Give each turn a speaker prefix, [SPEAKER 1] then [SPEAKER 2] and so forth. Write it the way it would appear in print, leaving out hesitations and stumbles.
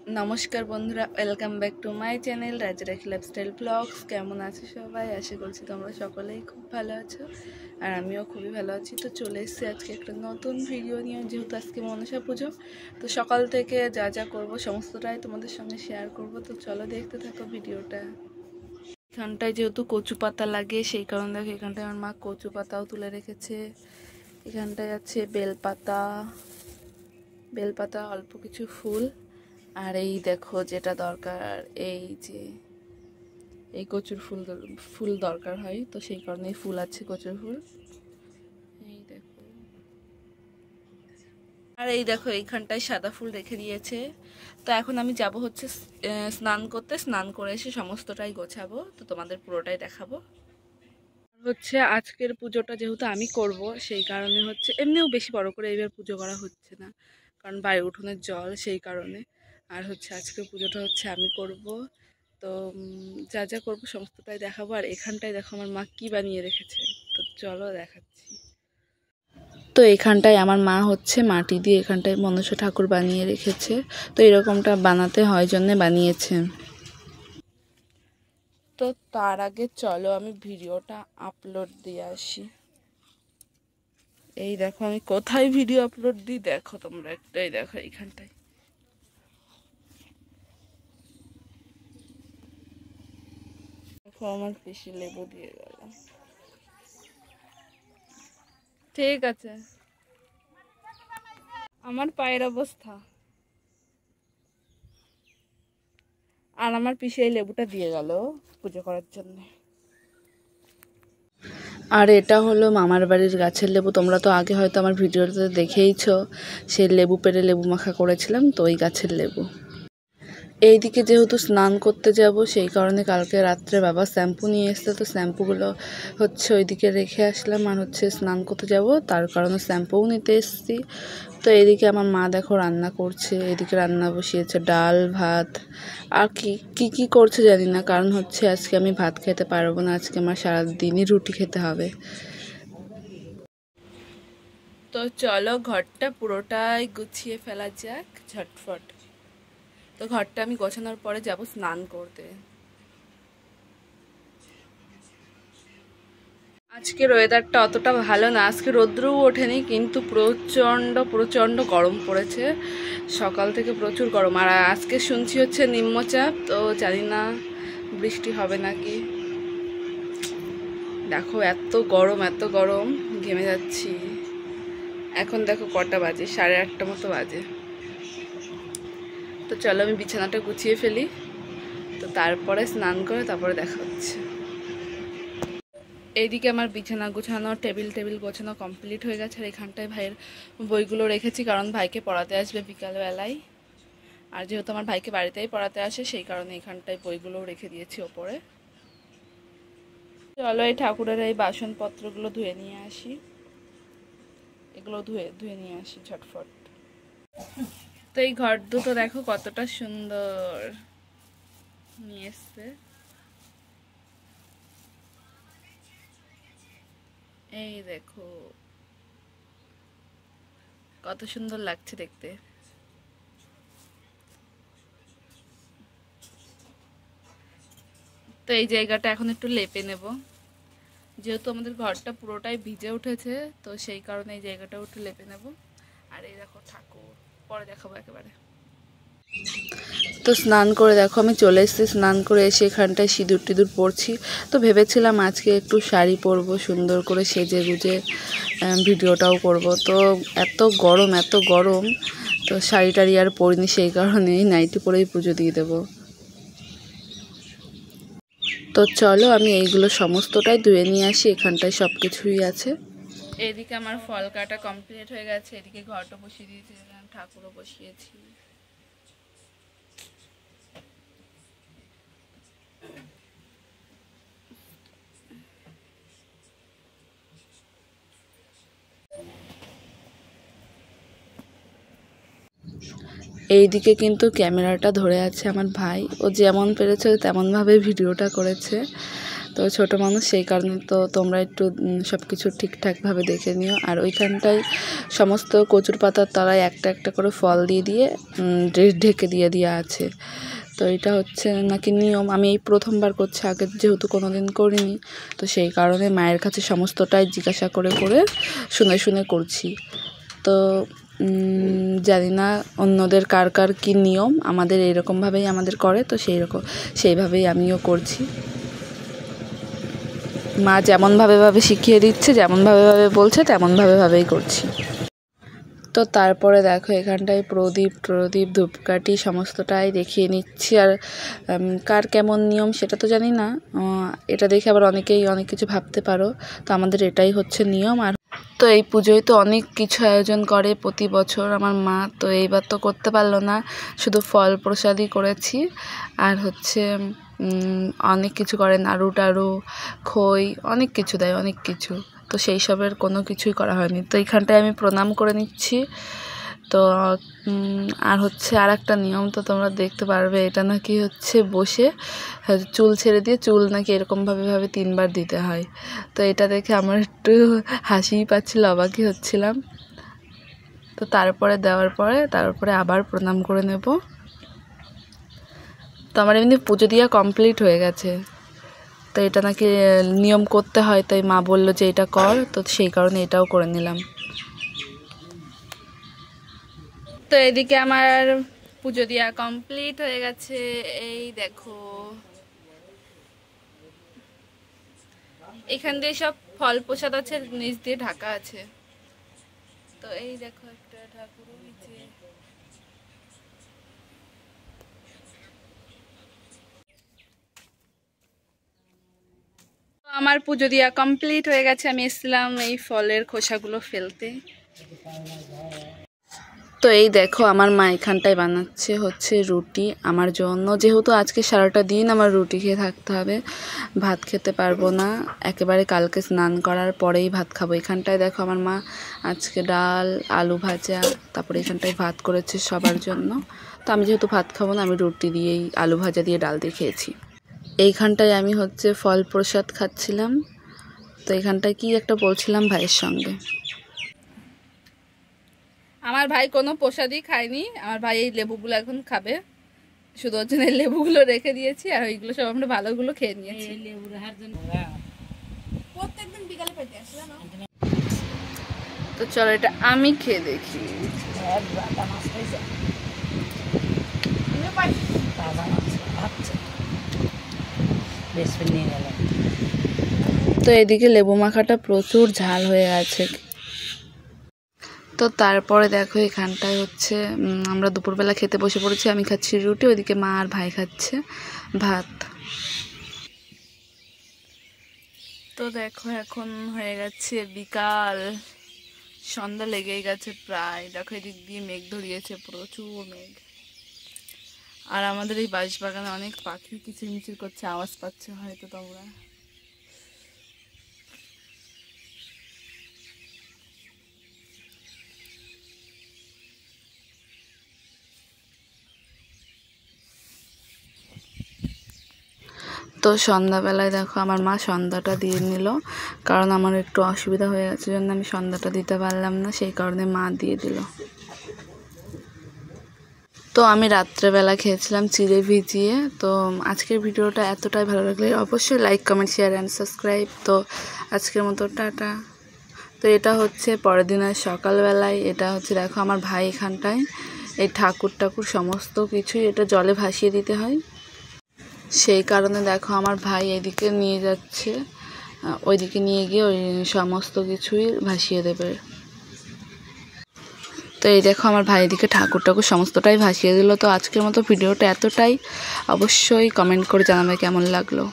[SPEAKER 1] নমস্কার বন্ধুরা, welcome back to my channel Rajrakhi lifestyle blogs. কেমন আছো সবাই? আশা করছি তোমরা সকলেই খুব ভালো আছো, আর আমিও খুবই ভালো আছি। তো চলে এসেছি আজকে একটা নতুন ভিডিও নিয়ে। যেহেতু আজকে মনসা পুজো, তো সকাল থেকে যা যা করব সমস্তটাই তোমাদের সঙ্গে শেয়ার করব। তো চলো দেখতে থাকো ভিডিওটা। এখানটায় যেহেতু কচু পাতা লাগে, সেই কারণে দেখো এখানটায় আমার মা কচু পাতাও তুলে রেখেছে। এখানটায় আছে বেলপাতা, অল্প কিছু ফুল, আর এই দেখো যেটা দরকার, এই যে এই কচুর ফুল দরকার হয়, তো সেই কারণে ফুল আছে, কচুর ফুল। এই দেখো, আর এই দেখো এইখানটায় সাদা ফুল রেখে দিয়েছে। তো এখন আমি যাব হচ্ছে স্নান করতে। স্নান করে এসে সমস্তটাই গোছাবো, তো তোমাদের পুরোটাই দেখাবো। হচ্ছে আজকের পুজোটা যেহেতু আমি করব, সেই কারণে হচ্ছে এমনিও বেশি বড় করে এবার পুজো করা হচ্ছে না, কারণ বাড়ি উঠোনের জল, সেই কারণে। আর হচ্ছে আজকের পুজোটা হচ্ছে আমি করব। তো যা যা করবো সমস্তটাই দেখাবো। আর এখানটায় দেখো আমার মা কি বানিয়ে রেখেছে, তো চলো দেখাচ্ছি। তো এখানটায় আমার মা হচ্ছে মাটি দিয়ে এখানটায় মনসা ঠাকুর বানিয়ে রেখেছে। তো এরকমটা বানাতে হয় জন্যে বানিয়েছে। তো তার আগে চলো আমি ভিডিওটা আপলোড দিয়ে আসি। এই দেখো আমি কোথায় ভিডিও আপলোড দিই, দেখো তোমরা একটাই দেখো এইখানটায়। দেখো আমার পিসি লেবু দিয়ে গেল। ঠিক আছে, আমার পায়ের অবস্থা। আর আমার পিসি এই লেবুটা দিয়ে গেল পুজো করার জন্য। আর এটা হলো মামার বাড়ির গাছের লেবু। তোমরা তো আগে হয়তো আমার ভিডিওতে দেখেইছো, সেই লেবু পেড়ে লেবু মাখা করেছিলাম, তো ওই গাছের লেবু। এইদিকে যেহেতু স্নান করতে যাব, সেই কারণে কালকে রাত্রে বাবা শ্যাম্পু নিয়ে এসছে, তো শ্যাম্পুগুলো হচ্ছে ওইদিকে রেখে আসলাম। আর হচ্ছে স্নান করতে যাব, তার কারণে শ্যাম্পুও নিতে এসছি। তো এদিকে আমার মা দেখো রান্না করছে, এদিকে রান্না বসিয়েছে ডাল ভাত, আর কি কি করছে জানি না, কারণ হচ্ছে আজকে আমি ভাত খেতে পারবো না, আজকে আমার সারাদিনই রুটি খেতে হবে। তো চলো ঘরটা পুরোটাই গুছিয়ে ফেলা যাক ঝটফট। তো ঘরটা আমি গোছানোর পরে যাব স্নান করতে। আজকের ওয়েদারটা অতটা ভালো না, আজকে রৌদ্রও ওঠেনি, কিন্তু প্রচণ্ড প্রচণ্ড গরম পড়েছে। সকাল থেকে প্রচুর গরম। আর আজকে শুনছি হচ্ছে নিম্নচাপ, তো জানি না বৃষ্টি হবে নাকি। দেখো এত গরম এত গরম, ঘেমে যাচ্ছি। এখন দেখো কটা বাজে, 8:30 মতো বাজে। তো চলো আমি বিছানাটা গুছিয়ে ফেলি, তো তারপরে স্নান করে তারপরে দেখা হচ্ছে। এইদিকে আমার বিছানা গোছানো, টেবিল গোছানো কমপ্লিট হয়ে গেছে। আর এখানটায় ভাইয়ের বইগুলো রেখেছি, কারণ ভাইকে পড়াতে আসবে বিকালবেলায়। আর যেহেতু আমার ভাইকে বাড়িতেই পড়াতে আসে, সেই কারণে এখানটায় বইগুলোও রেখে দিয়েছি ওপরে। চলো এই ঠাকুরের এই বাসনপত্রগুলো ধুয়ে নিয়ে আসি, এগুলো ধুয়ে ধুয়ে নিয়ে আসি ঝটফট। তো এই ঘর দুটো দেখো কতটা সুন্দর নিয়ে এসছে। এই দেখো কত সুন্দর লাগছে দেখতে। তো এই জায়গাটা এখন একটু লেপে নেব, যেহেতু আমাদের ঘরটা পুরোটাই ভিজে উঠেছে, তো সেই কারণে এই জায়গাটাও একটু লেপে নেব। আর এই দেখো ঠাকুর, পরে দেখাবো একেবারে। তো স্নান করে দেখো আমি চলে এসেছি, স্নান করে এসে এখানটায় সিঁদুর টিঁদুর পরছি। তো ভেবেছিলাম আজকে একটু শাড়ি পরবো, সুন্দর করে সেজে গুজে ভিডিওটাও করব। তো এত গরম, তো শাড়ি টাড়ি আর পরিনি, সেই কারণেই নাইটি পরেই পুজো দিয়ে দেবো। তো চলো আমি এইগুলো সমস্তটাই ধুয়ে নিয়ে আসি, এখানটায় সব কিছুই আছে। এদিকে আমার ফল কাটা কমপ্লিট হয়ে গেছে, এদিকে ঘরটা বসিয়ে দিয়েছি, ঠাকুরও বসিয়েছি। এইদিকে কিন্তু ক্যামেরাটা ধরে আছে আমার ভাই, ও যেমন পেরেছে তেমনভাবে ভিডিওটা করেছে। তো ছোট মানুষ, সেই কারণে তো তোমরা একটু সব কিছু ঠিকঠাকভাবে দেখে নিও। আর ওইখানটায় সমস্ত কচুর পাতার তলায় একটা একটা করে ফল দিয়ে দিয়ে ঢেকে দিয়ে দেওয়া আছে। তো এটা হচ্ছে নাকি নিয়ম, আমি এই প্রথমবার করছি, আগে যেহেতু কোনো দিন করিনি, তো সেই কারণে মায়ের কাছে সমস্তটাই জিজ্ঞাসা করে করে শুনে শুনে করছি। তো জানি না অন্যদের কার কার কী নিয়ম, আমাদের এইরকমভাবেই আমাদের করে, তো সেইভাবেই আমিও করছি। মা যেমনভাবে শিখিয়ে দিচ্ছে, যেমনভাবে বলছে তেমনভাবেই করছি। তো তারপরে দেখো এখানটায় প্রদীপ ধূপকাঠি সমস্তটাই দেখিয়ে নিচ্ছি। আর কার কেমন নিয়ম সেটা তো জানি না, এটা দেখে আবার অনেকেই অনেক কিছু ভাবতে পারো। তো আমাদের এটাই হচ্ছে নিয়ম। আর তো এই পুজোয় তো অনেক কিছু আয়োজন করে প্রতি বছর আমার মা, তো এইবার তো করতে পারলো না, শুধু ফল প্রসাদই করেছি। আর হচ্ছে অনেক কিছু করে, নাড়ু টাড়ু, খই, অনেক কিছু দেয়, অনেক কিছু। তো সেই সবের কোনো কিছুই করা হয়নি। তো এইখানটায় আমি প্রণাম করে নিচ্ছি। তো আর হচ্ছে আর একটা নিয়ম তো তোমরা দেখতে পারবে, এটা নাকি হচ্ছে বসে চুল ছেড়ে দিয়ে চুল নাকি এরকমভাবে 3বার দিতে হয়। তো এটা দেখে আমার একটু হাসিই পাচ্ছিল, অবাকই হচ্ছিলাম। তো তারপরে দেওয়ার পরে তারপরে আবার প্রণাম করে নেব। তো আমার এমনি পুজো দেওয়া কমপ্লিট হয়ে গেছে। তো এটা নাকি নিয়ম করতে হয়, তাই মা বললো যে এটা কর, তো সেই কারণে এটাও করে নিলাম। তো এদিকে আমার পুজো দেওয়া কমপ্লিট হয়ে গেছে। এই দেখো এখান দিয়ে সব ফল প্রসাদ আছে, নিচ দিয়ে ঢাকা আছে। তো এই দেখো একটা ঠাকুর হয়েছে। আমার পুজো দেওয়া কমপ্লিট হয়ে গেছে। আমি এসেছিলাম এই ফলের খোসাগুলো ফেলতে। তো এই দেখো আমার মা এখানটায় বানাচ্ছে হচ্ছে রুটি আমার জন্য, যেহেতু আজকে সারাটা দিন আমার রুটি খেয়ে থাকতে হবে, ভাত খেতে পারবো না, একেবারে কালকে স্নান করার পরেই ভাত খাবো। এখানটায় দেখো আমার মা আজকে ডাল, আলু ভাজা, তারপরে এখানটায় ভাত করেছে সবার জন্য। তো আমি যেহেতু ভাত খাবো না, আমি রুটি দিয়েই, আলু ভাজা দিয়ে, ডাল দিয়ে খেয়েছি। এইখানটায় আমি হচ্ছে ফল প্রসাদ খাচ্ছিলাম। তো এখানটায় কি একটা বলছিলাম ভাইয়ের সঙ্গে। আমার ভাই কোনো প্রসাদই খায়নি, আমার ভাই এই লেবুগুলো এখন খাবে, শুধু ওর জন্য এই লেবুগুলো রেখে দিয়েছি, আর ওইগুলো সব আমরা ভালোগুলো খেয়ে নিয়েছি। প্রত্যেকদিন বিকালে পেতে আসে না। তো চলো এটা আমি খেয়ে দেখি। তো এদিকে লেবু মাখাটা প্রচুর ঝাল হয়ে আছে। তো তারপরে দেখো এখানটায় হচ্ছে আমরা দুপুরবেলা খেতে বসে পড়েছি। আমি খাচ্ছি রুটি, ওইদিকে মা আর ভাই খাচ্ছে ভাত। তো দেখো এখন হয়ে গেছে বিকাল, সন্ধ্যা লেগেই গেছে প্রায়। দেখো এদিক দিয়ে মেঘ ধরিয়েছে, প্রচুর মেঘ। আর আমাদের এই বাঁশবাগানে অনেক পাখি কিচিরমিচির করছে, আওয়াজ পাচ্ছে হয়তো তোমরা। তো সন্ধ্যাবেলায় দেখো আমার মা সন্ধ্যাটা দিয়ে নিল, কারণ আমার একটু অসুবিধা হয়ে গেছে জন্য আমি সন্ধ্যাটা দিতে পারলাম না, সেই কারণে মা দিয়ে দিল। তো আমি রাত্রেবেলা খেয়েছিলাম চিড়ে ভিজিয়ে। তো আজকের ভিডিওটা এতটাই ভালো লাগলে অবশ্যই like, comment, share and subscribe. তো আজকের মতো টাটা। তো এটা হচ্ছে পরের দিনের সকালবেলায়, এটা হচ্ছে দেখো আমার ভাই এখানটায় এই ঠাকুর সমস্ত কিছুই এটা জলে ভাসিয়ে দিতে হয়, সেই কারণে দেখো আমার ভাই এদিকে নিয়ে যাচ্ছে, ওইদিকে নিয়ে গিয়ে ওই সমস্ত কিছুই ভাসিয়ে দেবে। তো এই দেখো আমার ভাই এদিকে ঠাকুর সমস্তটাই ভাসিয়ে দিল। তো আজকের মতো ভিডিওটা এতটাই, অবশ্যই কমেন্ট করে জানাবে কেমন লাগলো।